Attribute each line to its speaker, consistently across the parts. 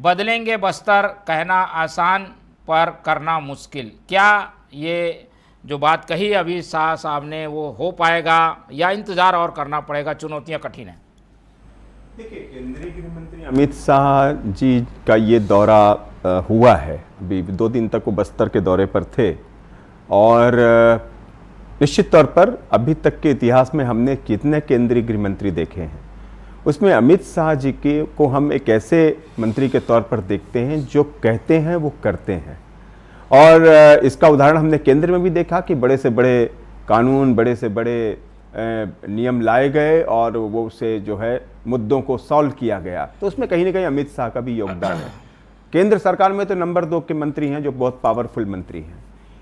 Speaker 1: बदलेंगे बस्तर, कहना आसान पर करना मुश्किल। क्या ये जो बात कही अभी शाह साहब ने वो हो पाएगा या इंतज़ार और करना पड़ेगा? चुनौतियां कठिन हैं।
Speaker 2: देखिए, केंद्रीय गृह मंत्री अमित शाह जी का ये दौरा हुआ है। अभी 2 दिन तक वो बस्तर के दौरे पर थे और निश्चित तौर पर अभी तक के इतिहास में हमने कितने केंद्रीय गृह मंत्री देखे हैं, उसमें अमित शाह जी के को हम एक ऐसे मंत्री के तौर पर देखते हैं जो कहते हैं वो करते हैं। और इसका उदाहरण हमने केंद्र में भी देखा कि बड़े से बड़े कानून, बड़े से बड़े नियम लाए गए और वो उसे जो है मुद्दों को सॉल्व किया गया। तो उसमें कहीं ना कहीं अमित शाह का भी योगदान है। केंद्र सरकार में तो नंबर 2 के मंत्री हैं जो बहुत पावरफुल मंत्री हैं।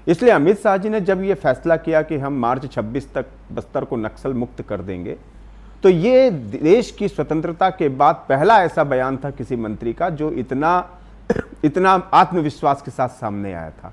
Speaker 2: इसलिए अमित शाह जी ने जब ये फैसला किया कि हम मार्च 26 तक बस्तर को नक्सल मुक्त कर देंगे, तो ये देश की स्वतंत्रता के बाद पहला ऐसा बयान था किसी मंत्री का जो इतना आत्मविश्वास के साथ सामने आया था।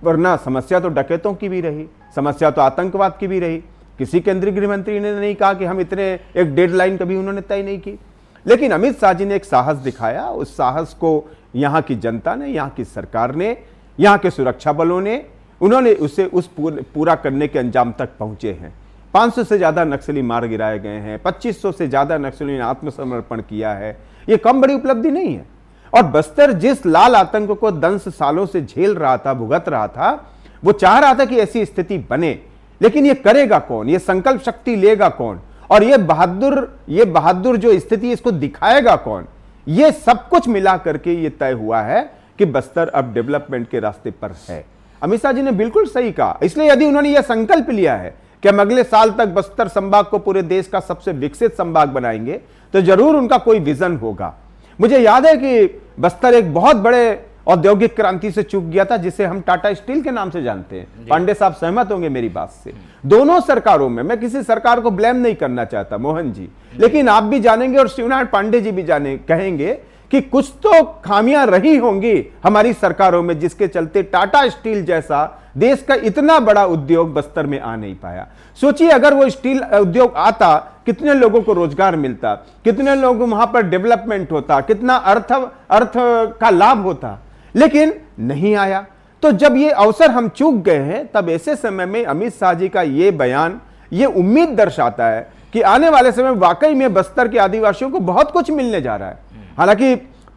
Speaker 2: वरना समस्या तो डकैतों की भी रही, समस्या तो आतंकवाद की भी रही। किसी केंद्रीय गृह मंत्री ने नहीं कहा कि हम इतने, एक डेडलाइन कभी उन्होंने तय नहीं की। लेकिन अमित शाह जी ने एक साहस दिखाया। उस साहस को यहाँ की जनता ने, यहाँ की सरकार ने, यहाँ के सुरक्षा बलों ने, उन्होंने उसे उस पूरा करने के अंजाम तक पहुंचे हैं। 500 से ज्यादा नक्सली मार गिराए गए हैं, 2500 से ज्यादा नक्सलियों ने आत्मसमर्पण किया है। ये कम बड़ी उपलब्धि नहीं है। और बस्तर जिस लाल आतंक को दंश सालों से झेल रहा था, भुगत रहा था, वो चाह रहा था कि ऐसी स्थिति बने। लेकिन ये करेगा कौन, ये संकल्प शक्ति लेगा कौन, और ये बहादुर जो स्थिति इसको दिखाएगा कौन? ये सब कुछ मिला करके ये तय हुआ है कि बस्तर अब डेवलपमेंट के रास्ते पर है। अमित शाह जी ने बिल्कुल सही कहा। इसलिए यदि उन्होंने यह संकल्प लिया है कि हम अगले साल तक बस्तर संभाग को पूरे देश का सबसे विकसित संभाग बनाएंगे, तो जरूर उनका कोई विजन होगा। मुझे याद है कि बस्तर एक बहुत बड़े औद्योगिक क्रांति से चूक गया था, जिसे हम टाटा स्टील के नाम से जानते हैं। पांडे साहब सहमत होंगे मेरी बात से। दोनों सरकारों में, मैं किसी सरकार को ब्लेम नहीं करना चाहता मोहन जी, लेकिन आप भी जानेंगे और शिवनारायण पांडे जी भी कहेंगे कि कुछ तो खामियां रही होंगी हमारी सरकारों में, जिसके चलते टाटा स्टील जैसा देश का इतना बड़ा उद्योग बस्तर में आ नहीं पाया। सोचिए, अगर वो स्टील उद्योग आता, कितने लोगों को रोजगार मिलता, कितने लोगों वहां पर डेवलपमेंट होता, कितना अर्थ का लाभ होता। लेकिन नहीं आया। तो जब ये अवसर हम चूक गए हैं, तब ऐसे समय में अमित शाह जी का ये बयान ये उम्मीद दर्शाता है कि आने वाले समय वाकई में बस्तर के आदिवासियों को बहुत कुछ मिलने जा रहा है। हालांकि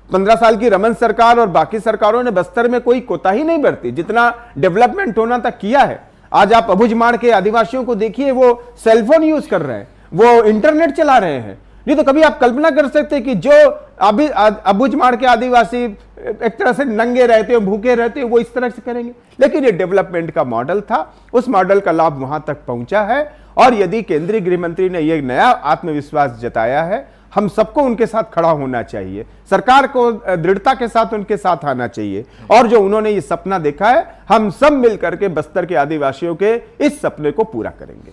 Speaker 2: 15 साल की रमन सरकार और बाकी सरकारों ने बस्तर में कोई कोताही नहीं बरती, जितना डेवलपमेंट होना था किया है। आज आप अबुझमाड़ के आदिवासियों को देखिए, वो सेलफोन यूज कर रहे हैं, वो इंटरनेट चला रहे हैं। नहीं तो कभी आप कल्पना कर सकते कि जो अभी अबुझमाड़ के आदिवासी एक तरह से नंगे रहते हो, भूखे रहते हो, वो इस तरह से करेंगे। लेकिन ये डेवलपमेंट का मॉडल था, उस मॉडल का लाभ वहां तक पहुंचा है। और यदि केंद्रीय गृह मंत्री ने यह नया आत्मविश्वास जताया है, हम सबको उनके साथ खड़ा होना चाहिए, सरकार को दृढ़ता के साथ उनके साथ आना चाहिए। और जो उन्होंने ये सपना देखा है, हम सब मिलकर के बस्तर के आदिवासियों के इस सपने को पूरा करेंगे।